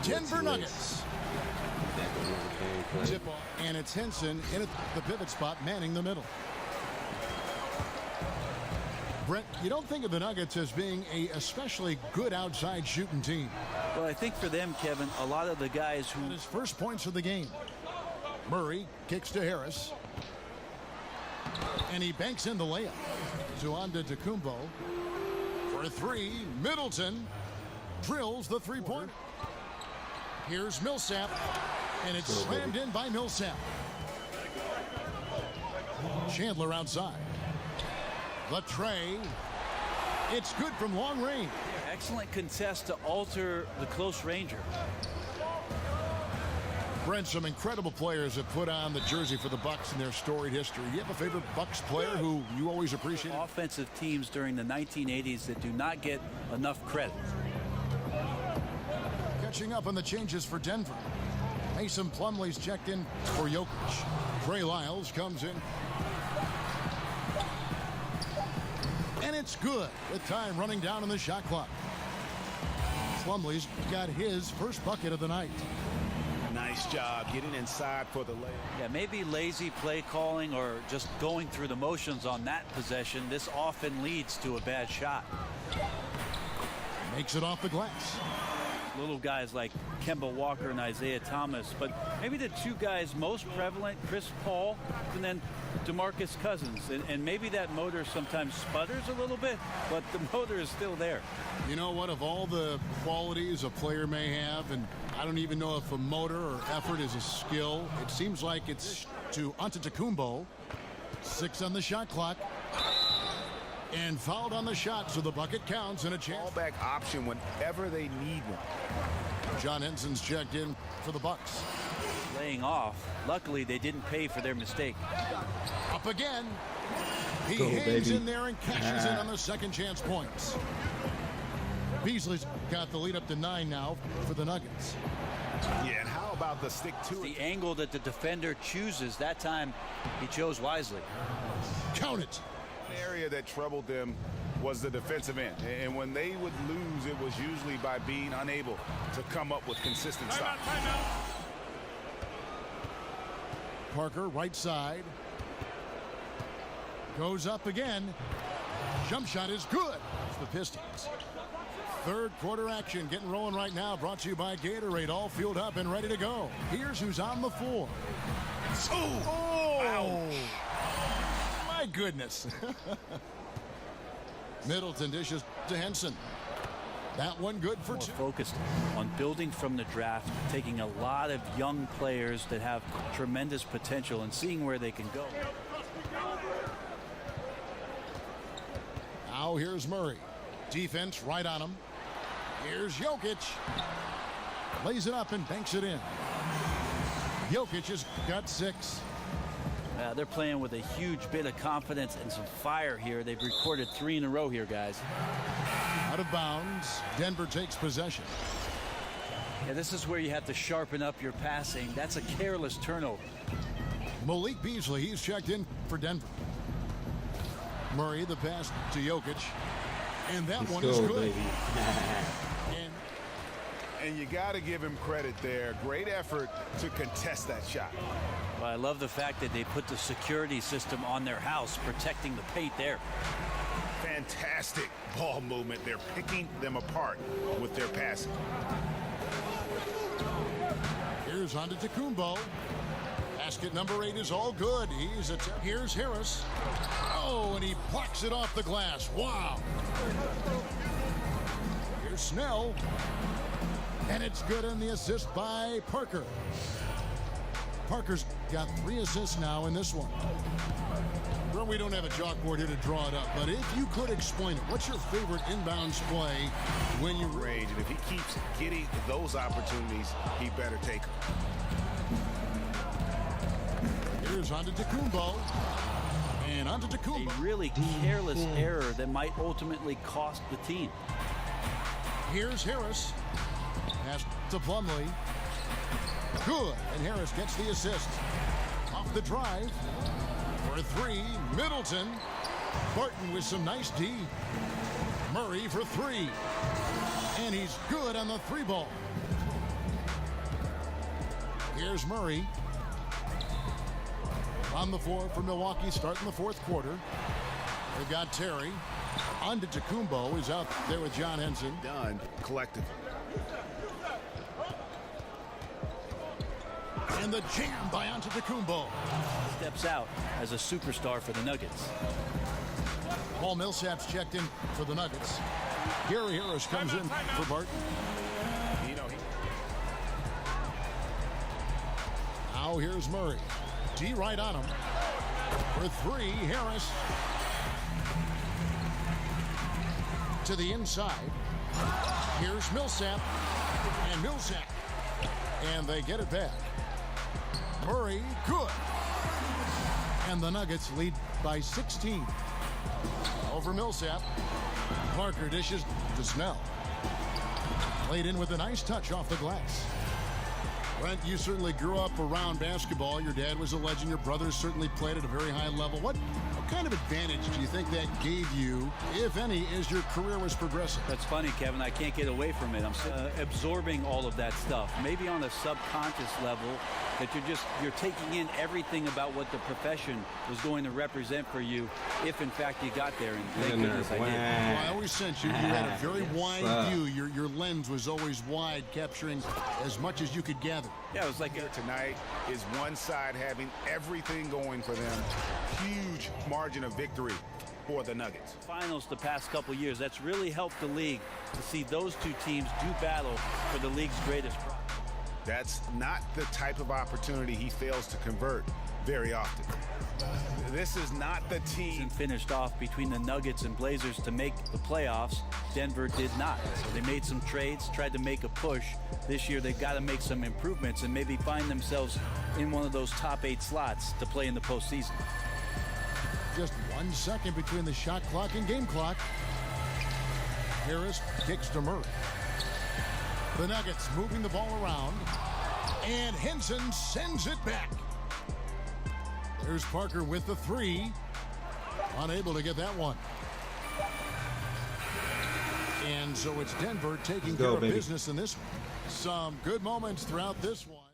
the Denver Nuggets. Tip off, and it's Henson in at the pivot spot, manning the middle. Brent, you don't think of the Nuggets as being a especially good outside shooting team. Well, I think for them, Kevin, a lot of the guys who... His first points of the game. Murray kicks to Harris. And he banks in the layup. To Antetokounmpo. For three, Middleton drills the three-pointer. Here's Millsap. And it's slammed in by Millsap. Chandler outside. The tray. It's good from long range. Excellent contest to alter the close ranger. Brent, some incredible players have put on the jersey for the Bucks in their storied history. You have a favorite Bucks player who you always appreciate? Offensive teams during the 1980s that do not get enough credit. Catching up on the changes for Denver. Mason Plumlee's checked in for Jokic. Trey Lyles comes in. And it's good with time running down on the shot clock. Plumlee's got his first bucket of the night. Nice job getting inside for the layup. Yeah, maybe lazy play calling or just going through the motions on that possession. This often leads to a bad shot. Makes it off the glass. Little guys like Kemba Walker and Isaiah Thomas, but maybe the two guys most prevalent, Chris Paul and then DeMarcus Cousins. And maybe that motor sometimes sputters a little bit, but the motor is still there. You know what? Of all the qualities a player may have, and I don't even know if a motor or effort is a skill, it seems like it's to Antetokounmpo. 6 on the shot clock. And fouled on the shot, so the bucket counts and a chance. Fallback option whenever they need one. John Henson's checked in for the Bucks. Laying off. Luckily, they didn't pay for their mistake. Up again. He hangs in there and cashes in on the second chance points. Beasley's got the lead up to 9 now for the Nuggets. Yeah, and how about the stick to it? The angle that the defender chooses, that time he chose wisely. Count it. Area that troubled them was the defensive end, and when they would lose, it was usually by being unable to come up with consistent stops. Parker right side goes up again. Jump shot is good. It's the Pistons. Third quarter action getting rolling right now, brought to you by Gatorade, all fueled up and ready to go. Here's who's on the floor. Oh! My goodness. Middleton dishes to Henson. That one good for two. Focused on building from the draft, taking a lot of young players that have tremendous potential and seeing where they can go. Now here's Murray. Defense right on him. Here's Jokic. Lays it up and banks it in. Jokic has got 6. They're playing with a huge bit of confidence and some fire here. They've recorded 3 in a row here, guys. Out of bounds. Denver takes possession. Yeah, this is where you have to sharpen up your passing. That's a careless turnover. Malik Beasley, he's checked in for Denver. Murray, the pass to Jokic. And that one is good. And you got to give him credit there. Great effort to contest that shot. Well, I love the fact that they put the security system on their house, protecting the paint there. Fantastic ball movement. They're picking them apart with their passing. Here's Antetokounmpo. Basket number 8 is all good. Here's Harris. Oh, and he plucks it off the glass. Wow. Here's Snell. And it's good on the assist by Parker. Parker's got 3 assists now in this one. Well, we don't have a chalkboard here to draw it up, but if you could explain it, what's your favorite inbounds play when you range? And if he keeps getting those opportunities, he better take them. Here's Antetokounmpo. And Antetokounmpo. A really careless error that might ultimately cost the team. Here's Harris. Pass to Plumlee. Good. And Harris gets the assist. Off the drive. For 3, Middleton. Barton with some nice D. Murray for 3. And he's good on the 3 ball. Here's Murray. On the floor for Milwaukee starting the fourth quarter. They've got Terry. Antetokounmpo is out there with John Henson. Done collectively. And the jam by Antetokounmpo. Steps out as a superstar for the Nuggets. Paul Millsap's checked in for the Nuggets. Gary Harris comes in for Barton. Now here's Murray. D right on him. For three, Harris. To the inside. Here's Millsap. And Millsap. And they get it back. Murray, good. And the Nuggets lead by 16. Over Millsap. Parker dishes to Snell. Played in with a nice touch off the glass. Brent, you certainly grew up around basketball. Your dad was a legend. Your brothers certainly played at a very high level. What kind of advantage do you think that gave you, if any, as your career was progressing? That's funny, Kevin. I can't get away from it. I'm absorbing all of that stuff. Maybe on a subconscious level that you're taking in everything about what the profession was going to represent for you if, in fact, you got there. And thank goodness I did. Well, I always sense you had a very wide view. Your lens was always wide, capturing as much as you could gather. Yeah, it was like tonight is one side having everything going for them. Huge margin of victory for the Nuggets. Finals the past couple years, that's really helped the league to see those two teams do battle for the league's greatest prize. That's not the type of opportunity he fails to convert very often. This is not the team. Finished off between the Nuggets and Blazers to make the playoffs. Denver did not. So they made some trades, tried to make a push. This year they've got to make some improvements and maybe find themselves in one of those top 8 slots to play in the postseason. Just 1 second between the shot clock and game clock. Harris kicks to Murray. The Nuggets moving the ball around. And Henson sends it back. There's Parker with the 3. Unable to get that one. And so it's Denver taking care of business in this one. Some good moments throughout this one.